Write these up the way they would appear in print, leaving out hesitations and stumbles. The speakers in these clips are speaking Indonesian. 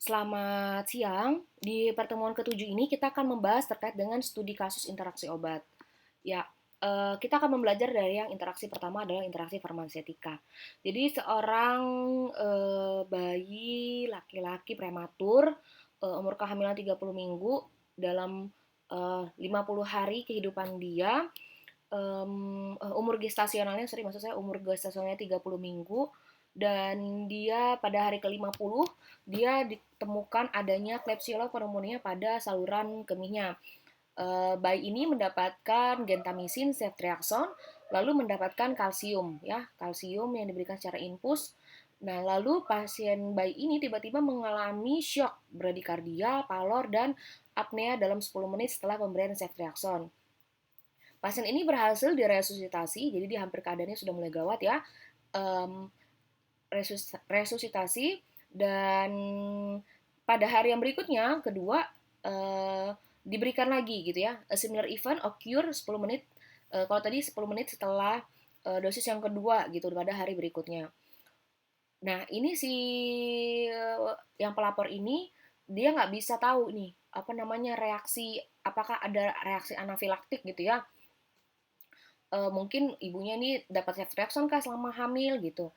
Selamat siang. Di pertemuan ketujuh ini kita akan membahas terkait dengan studi kasus interaksi obat. Ya, kita akan belajar dari yang interaksi pertama adalah interaksi farmasetika. Jadi seorang bayi laki-laki prematur umur kehamilan 30 minggu dalam 50 hari kehidupan dia, umur gestasionalnya, maksud saya umur gestasionalnya 30 minggu, dan dia pada hari ke-50 dia ditemukan adanya Klebsiella pneumonia pada saluran kemihnya. Bayi ini mendapatkan gentamisin, ceftriaxone, lalu mendapatkan kalsium, ya, kalsium yang diberikan secara infus. Nah, lalu pasien bayi ini tiba-tiba mengalami shock, bradikardia, palor, dan apnea dalam 10 menit setelah pemberian ceftriaxone. Pasien ini berhasil diresusitasi, jadi dia hampir keadaannya sudah mulai gawat, ya. Um, Resusitasi, dan pada hari yang berikutnya, kedua, diberikan lagi gitu ya. A similar event occur 10 menit, kalau tadi 10 menit setelah dosis yang kedua gitu pada hari berikutnya. Nah, ini si yang pelapor ini dia nggak bisa tahu nih apa namanya reaksi, apakah ada reaksi anafilaktik gitu ya. Mungkin ibunya ini dapat ceftriaxone kah selama hamil gitu,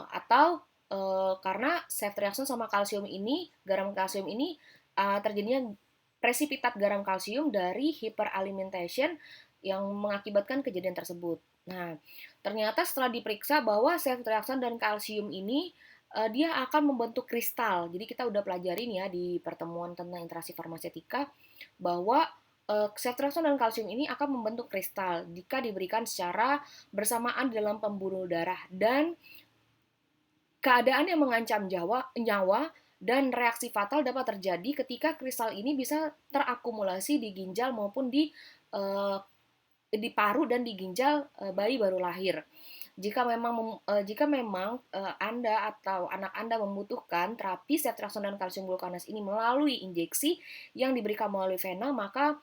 atau karena ceftriaxone sama kalsium ini, garam kalsium ini, terjadinya presipitat garam kalsium dari hyperalimentation yang mengakibatkan kejadian tersebut. Nah, ternyata setelah diperiksa bahwa ceftriaxone dan kalsium ini dia akan membentuk kristal. Jadi kita udah pelajarin ya di pertemuan tentang interaksi farmasetika bahwa ceftriaxone dan kalsium ini akan membentuk kristal jika diberikan secara bersamaan dalam pembuluh darah, dan keadaan yang mengancam nyawa dan reaksi fatal dapat terjadi ketika kristal ini bisa terakumulasi di ginjal maupun di paru dan di ginjal bayi baru lahir. Jika memang Anda atau anak Anda membutuhkan terapi ceftriaxone dan kalsium gluconase ini melalui injeksi yang diberikan melalui vena, maka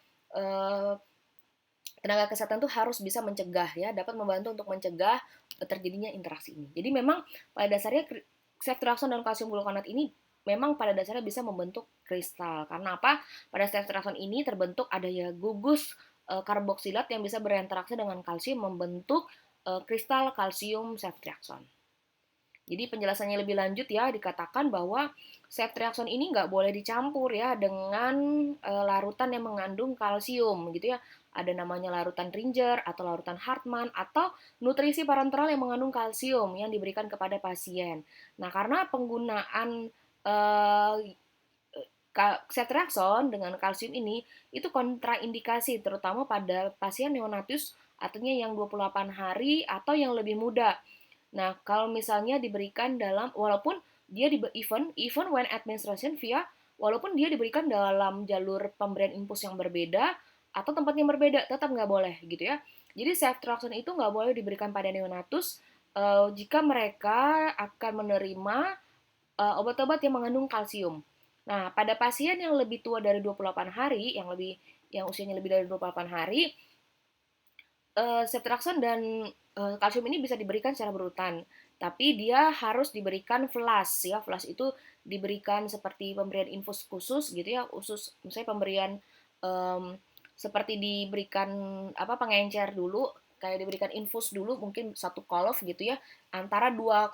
tenaga kesehatan itu harus bisa mencegah, ya, dapat membantu untuk mencegah terjadinya interaksi ini. Jadi memang pada dasarnya ceftriaxone dan kalsium gluconate ini memang pada dasarnya bisa membentuk kristal. Karena apa? Pada ceftriaxone ini terbentuk adanya gugus karboksilat yang bisa berinteraksi dengan kalsium membentuk kristal kalsium ceftriaxone. Jadi penjelasannya lebih lanjut ya, dikatakan bahwa ceftriaxone ini nggak boleh dicampur ya dengan larutan yang mengandung kalsium gitu ya. Ada namanya larutan Ringer atau larutan Hartmann atau nutrisi parenteral yang mengandung kalsium yang diberikan kepada pasien. Nah, karena penggunaan uh, ceftriaxone dengan kalsium ini itu kontraindikasi terutama pada pasien neonatus, artinya yang 28 hari atau yang lebih muda. Nah, kalau misalnya diberikan dalam, walaupun dia even when administration via, walaupun dia diberikan dalam jalur pemberian infus yang berbeda atau tempat yang berbeda, tetap nggak boleh gitu ya. Jadi ceftriaxone itu nggak boleh diberikan pada neonatus jika mereka akan menerima obat-obat yang mengandung kalsium. Nah, pada pasien yang lebih tua dari 28 hari, yang usianya lebih dari 28 hari, ceftriaxone dan kalsium ini bisa diberikan secara berurutan, tapi dia harus diberikan flash ya. Flash itu diberikan seperti pemberian infus khusus gitu ya, khusus misalnya pemberian um, seperti diberikan apa pengencer dulu, kayak diberikan infus dulu mungkin satu kolov gitu ya, antara dua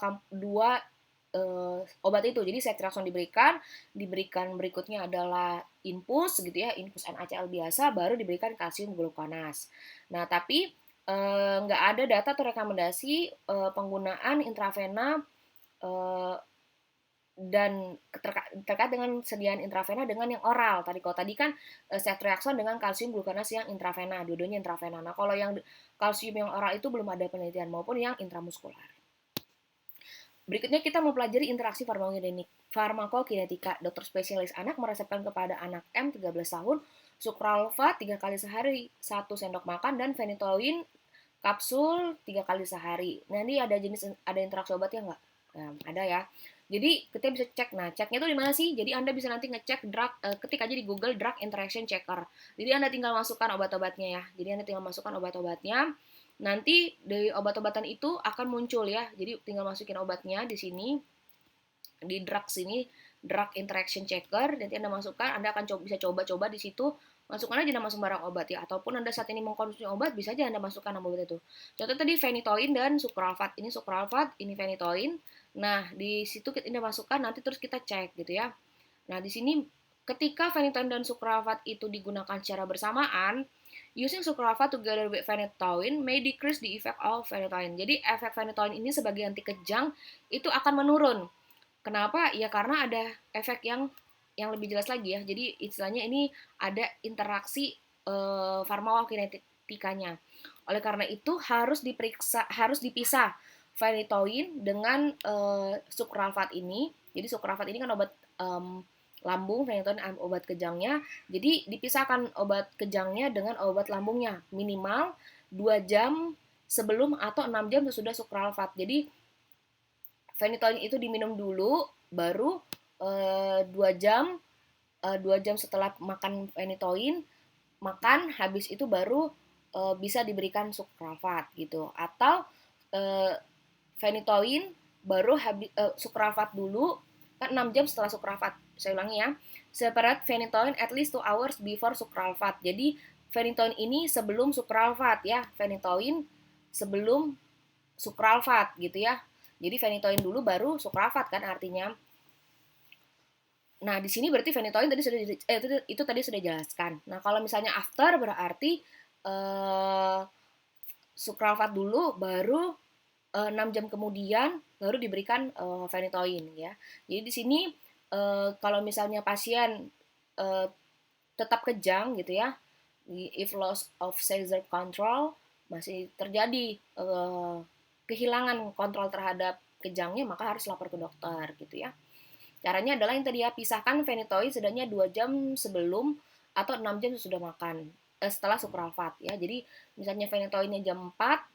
obat itu. Jadi ceftriaxone diberikan berikutnya adalah infus gitu ya, infus NaCl biasa, baru diberikan kalsium gluconase. Nah, tapi nggak ada data atau rekomendasi penggunaan intravena eh, dan terkait dengan sediaan intravena dengan yang oral. Kalau tadi kan ceftriaxone dengan kalsium gluconase yang intravena, dua-duanya intravena. Nah, kalau yang kalsium yang oral itu belum ada penelitian maupun yang intramuskular. Berikutnya kita mau pelajari interaksi farmakokinetika. Dokter spesialis anak meresepkan kepada anak M 13 tahun sukralfa 3 kali sehari, 1 sendok makan, dan phenytoin kapsul 3 kali sehari. Nah, ini ada interaksi obatnya nggak? Nah, ada ya. Jadi kita bisa cek. Nah, ceknya itu di mana sih? Jadi Anda bisa nanti ngecek ketik aja di Google drug interaction checker. Jadi Anda tinggal masukkan obat-obatnya ya. Jadi Anda tinggal masukkan obat-obatnya. Nanti dari obat-obatan itu akan muncul ya. Jadi tinggal masukin obatnya di sini, di drug sini. drug interaction checker, nanti Anda masukkan, Anda akan bisa coba-coba di situ, masukkan aja nama sembarang obat ya, ataupun Anda saat ini mengkonsumsi obat, bisa aja Anda masukkan nama obat itu. Contoh tadi phenytoin dan sucralfate, ini sucralfate, ini phenytoin. Nah, di situ kita masukkan, nanti terus kita cek gitu ya. Nah, di sini ketika phenytoin dan sucralfate itu digunakan secara bersamaan, using sucralfate together with phenytoin may decrease the effect of phenytoin. Jadi efek phenytoin ini sebagai anti kejang itu akan menurun. Kenapa? Ya karena ada efek yang lebih jelas lagi ya. Jadi istilahnya ini ada interaksi farmakokinetikanya. Oleh karena itu harus dipisah phenytoin dengan sucralfate ini. Jadi sucralfate ini kan obat lambung, phenytoin obat kejangnya. Jadi dipisahkan obat kejangnya dengan obat lambungnya minimal 2 jam sebelum atau 6 jam sesudah sucralfate. Jadi phenytoin itu diminum dulu, baru 2 jam 2 jam setelah makan phenytoin, makan habis itu baru bisa diberikan sucralfate gitu. Atau phenytoin baru sucralfate dulu kan 6 jam setelah sucralfate. Saya ulangi ya. Separate phenytoin at least 2 hours before sucralfate. Jadi phenytoin ini sebelum sucralfate ya. Phenytoin sebelum sucralfate gitu ya. Jadi phenytoin dulu baru sucralfate kan artinya. Nah, di sini berarti phenytoin tadi sudah itu tadi sudah jelaskan. Nah, kalau misalnya after berarti sucralfate dulu baru 6 jam kemudian baru diberikan phenytoin ya. Jadi di sini kalau misalnya pasien tetap kejang gitu ya, if loss of seizure control masih terjadi kehilangan kontrol terhadap kejangnya, maka harus lapor ke dokter gitu ya. Caranya adalah yang tadi ya, pisahkan phenytoin setidaknya 2 jam sebelum atau 6 jam sesudah makan setelah sucralfate ya. Jadi misalnya phenytoinnya jam 4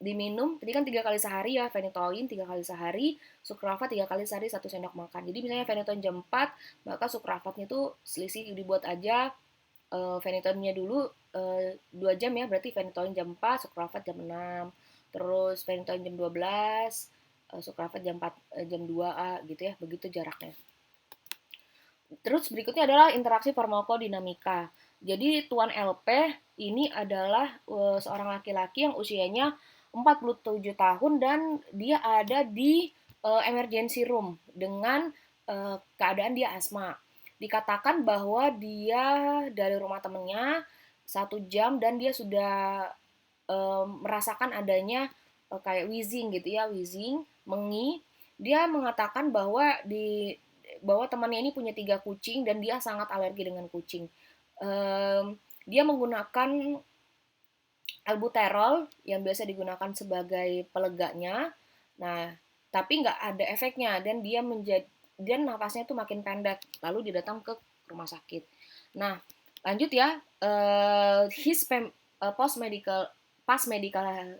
diminum, tadi kan 3 kali sehari ya, phenytoin 3 kali sehari, sucralfate 3 kali sehari 1 sendok makan. Jadi misalnya phenytoin jam 4, maka sucralfate-nya itu selisih dibuat aja phenytoin-nya dulu 2 jam ya, berarti phenytoin jam 4, sucralfate jam 6. Terus phenytoin jam 12, sucralfate jam 4 jam 2 gitu ya, begitu jaraknya. Terus berikutnya adalah interaksi farmakodinamika. Jadi Tuan LP ini adalah seorang laki-laki yang usianya 47 tahun dan dia ada di emergency room dengan keadaan dia asma. Dikatakan bahwa dia dari rumah temennya 1 jam dan dia sudah merasakan adanya kayak wheezing gitu ya, wheezing, mengi. Dia mengatakan bahwa temannya ini punya 3 kucing dan dia sangat alergi dengan kucing. Dia menggunakan albuterol yang biasa digunakan sebagai peleganya. Nah, tapi nggak ada efeknya dan dan nafasnya itu makin pendek. Lalu dia datang ke rumah sakit. Nah, lanjut ya. His post medical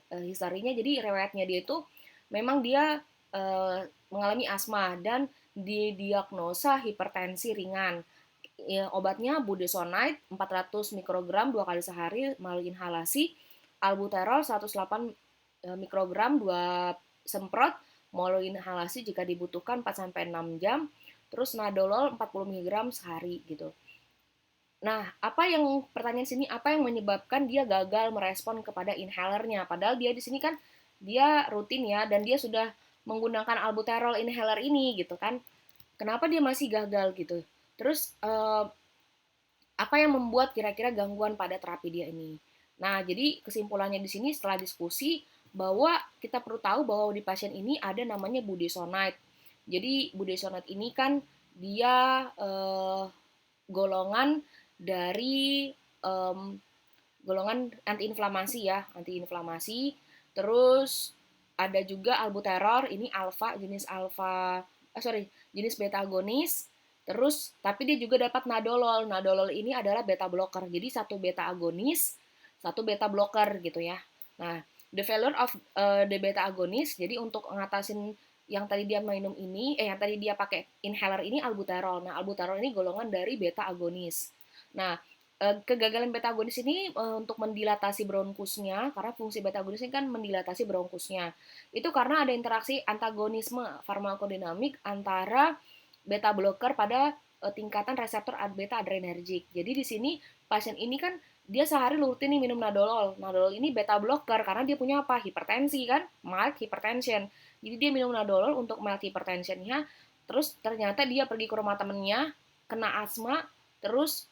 historinya, jadi riwayatnya dia itu memang dia mengalami asma dan didiagnosa hipertensi ringan. Ya, obatnya budesonide 400 mikrogram 2 kali sehari melalui inhalasi, albuterol 108 mikrogram 2 semprot melalui inhalasi jika dibutuhkan 4-6 jam, terus nadolol 40 mg sehari gitu. Nah, pertanyaan sini, apa yang menyebabkan dia gagal merespon kepada inhalernya? Padahal dia di sini kan dia rutin ya, dan dia sudah menggunakan albuterol inhaler ini gitu kan. Kenapa dia masih gagal gitu? Terus apa yang membuat kira-kira gangguan pada terapi dia ini? Nah, jadi kesimpulannya di sini setelah diskusi bahwa kita perlu tahu bahwa di pasien ini ada namanya budesonide. Jadi budesonide ini kan dia golongan dari golongan antiinflamasi ya, antiinflamasi. Terus ada juga albuterol, ini jenis beta agonis. Terus tapi dia juga dapat nadolol. Nadolol ini adalah beta blocker. Jadi satu beta agonis, satu beta blocker gitu ya. Nah, the failure of the beta agonis, jadi untuk ngatasin yang tadi dia minum ini, yang tadi dia pakai inhaler ini albuterol. Nah, albuterol ini golongan dari beta agonis. Nah, kegagalan beta agonis ini untuk mendilatasi bronkusnya, karena fungsi beta agonis ini kan mendilatasi bronkusnya. Itu karena ada interaksi antagonisme farmakodinamik antara beta blocker pada tingkatan reseptor beta adrenergic. Jadi di sini pasien ini kan dia sehari rutin nih minum nadolol. Nadolol ini beta blocker karena dia punya apa? Hipertensi kan, mild hypertension. Jadi dia minum nadolol untuk mild hypertensionnya. Terus ternyata dia pergi ke rumah temennya, kena asma, terus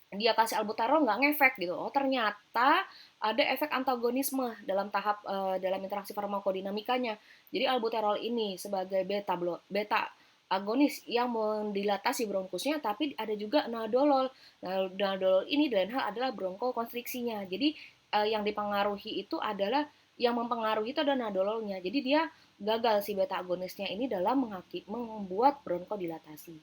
dia kasih albuterol nggak ngefek gitu. Oh ternyata ada efek antagonisme dalam tahap dalam interaksi farmakodinamikanya. Jadi albuterol ini sebagai beta agonis yang mendilatasi bronkusnya, tapi ada juga nadolol. Nah, nadolol ini dan hal adalah bronkokonstriksinya. Jadi yang dipengaruhi itu adalah yang mempengaruhi itu adalah nadololnya. Jadi dia gagal si beta agonisnya ini dalam membuat bronkodilatasi.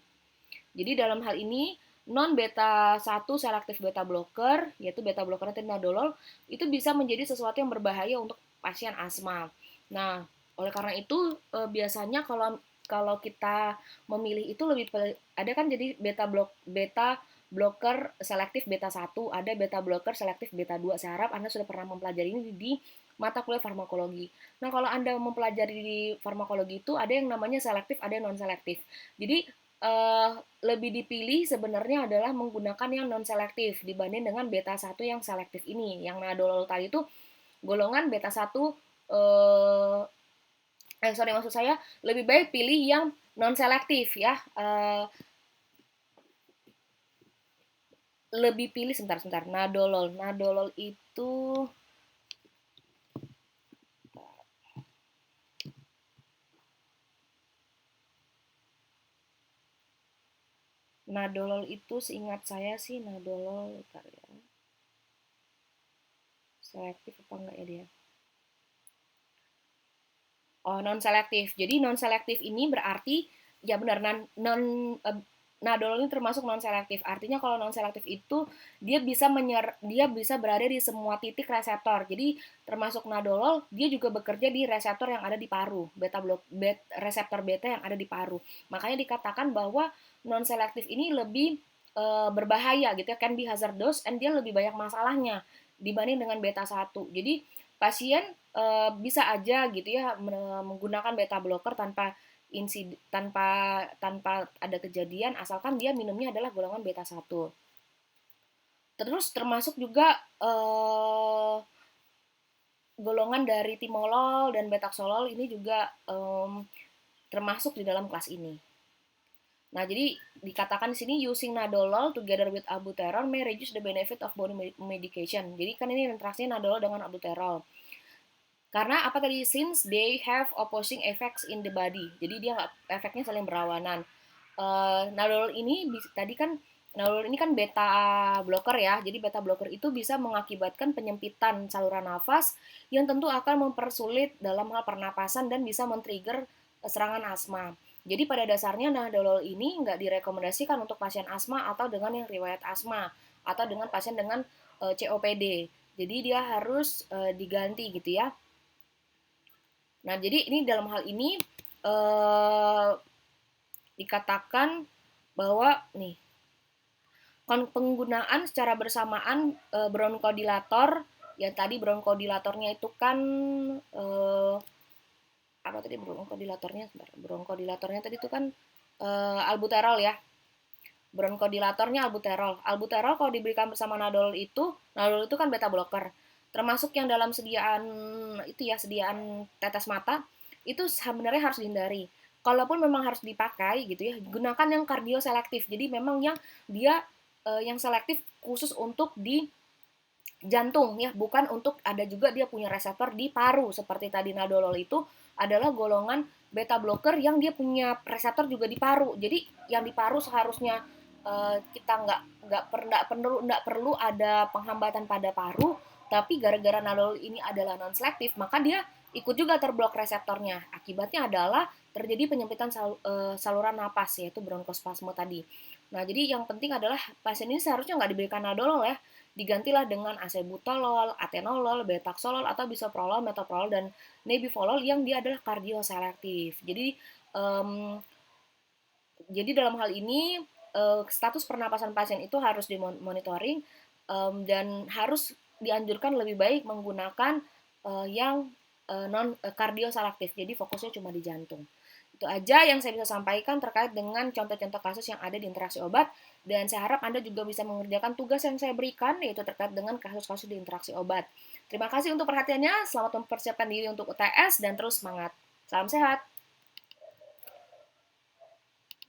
Jadi dalam hal ini non beta 1 selektif beta blocker, yaitu beta blocker nadolol, itu bisa menjadi sesuatu yang berbahaya untuk pasien asma. Nah, oleh karena itu biasanya kalau kalau kita memilih itu lebih ada kan jadi beta blocker selektif beta 1, ada beta blocker selektif beta 2. Saya harap Anda sudah pernah mempelajari ini di mata kuliah farmakologi. Nah, kalau Anda mempelajari di farmakologi itu ada yang namanya selektif, ada yang non selektif. Jadi uh, lebih dipilih sebenarnya adalah menggunakan yang non selektif dibanding dengan beta 1 yang selektif ini. Yang nadolol tadi itu golongan beta 1 maksud saya lebih baik pilih yang non selektif ya. Lebih pilih sebentar nadolol. Nadolol itu seingat saya sih nadolol ya. Selektif apa enggak ya dia? Oh, non selektif. Jadi non selektif ini berarti ya benar nadolol ini termasuk non selektif. Artinya kalau non selektif itu dia bisa berada di semua titik reseptor. Jadi termasuk nadolol dia juga bekerja di reseptor yang ada di paru, reseptor beta yang ada di paru. Makanya dikatakan bahwa non selektif ini lebih berbahaya gitu ya, can be hazardous, and dia lebih banyak masalahnya dibanding dengan beta 1. Jadi pasien bisa aja gitu ya menggunakan beta blocker tanpa ada kejadian asalkan dia minumnya adalah golongan beta 1. Terus termasuk juga golongan dari timolol dan betaxolol ini juga termasuk di dalam kelas ini. Nah, jadi dikatakan di sini using nadolol together with albuterol may reduce the benefit of body medication. Jadi kan ini interaksinya nadolol dengan albuterol. Karena apa tadi? Since they have opposing effects in the body. Jadi dia efeknya saling berlawanan. Nadolol ini tadi kan nadolol ini kan beta blocker ya. Jadi beta blocker itu bisa mengakibatkan penyempitan saluran nafas yang tentu akan mempersulit dalam hal pernapasan dan bisa men-trigger serangan asma. Jadi pada dasarnya nadolol ini nggak direkomendasikan untuk pasien asma atau dengan yang riwayat asma atau dengan pasien dengan COPD. Jadi dia harus diganti gitu ya. Nah, jadi ini dalam hal ini dikatakan bahwa nih penggunaan secara bersamaan bronkodilator, ya tadi bronkodilatornya itu kan apa tadi bronkodilatornya? Bronkodilatornya tadi itu kan albuterol ya. Bronkodilatornya albuterol. Albuterol kalau diberikan bersama nadolol itu kan beta blocker. Termasuk yang dalam sediaan tetes mata itu sebenarnya harus dihindari. Kalaupun memang harus dipakai gitu ya, gunakan yang kardioselektif. Jadi memang yang dia yang selektif khusus untuk di jantung ya, bukan untuk ada juga dia punya reseptor di paru seperti tadi nadolol itu adalah golongan beta blocker yang dia punya reseptor juga di paru. Jadi yang di paru seharusnya kita nggak perlu ada penghambatan pada paru, tapi gara-gara nadolol ini adalah non selektif, maka dia ikut juga terblok reseptornya. Akibatnya adalah terjadi penyempitan saluran napas yaitu bronkospasme tadi. Nah, jadi yang penting adalah pasien ini seharusnya nggak diberikan nadolol ya, digantilah dengan acebutolol, atenolol, betaxolol atau bisoprolol, metoprolol dan nebivolol yang dia adalah kardioselektif. Jadi dalam hal ini status pernapasan pasien itu harus dimonitoring dan harus dianjurkan lebih baik menggunakan yang non kardioselektif. Jadi fokusnya cuma di jantung. Itu aja yang saya bisa sampaikan terkait dengan contoh-contoh kasus yang ada di interaksi obat, dan saya harap Anda juga bisa mengerjakan tugas yang saya berikan, yaitu terkait dengan kasus-kasus di interaksi obat. Terima kasih untuk perhatiannya, selamat mempersiapkan diri untuk UTS, dan terus semangat. Salam sehat!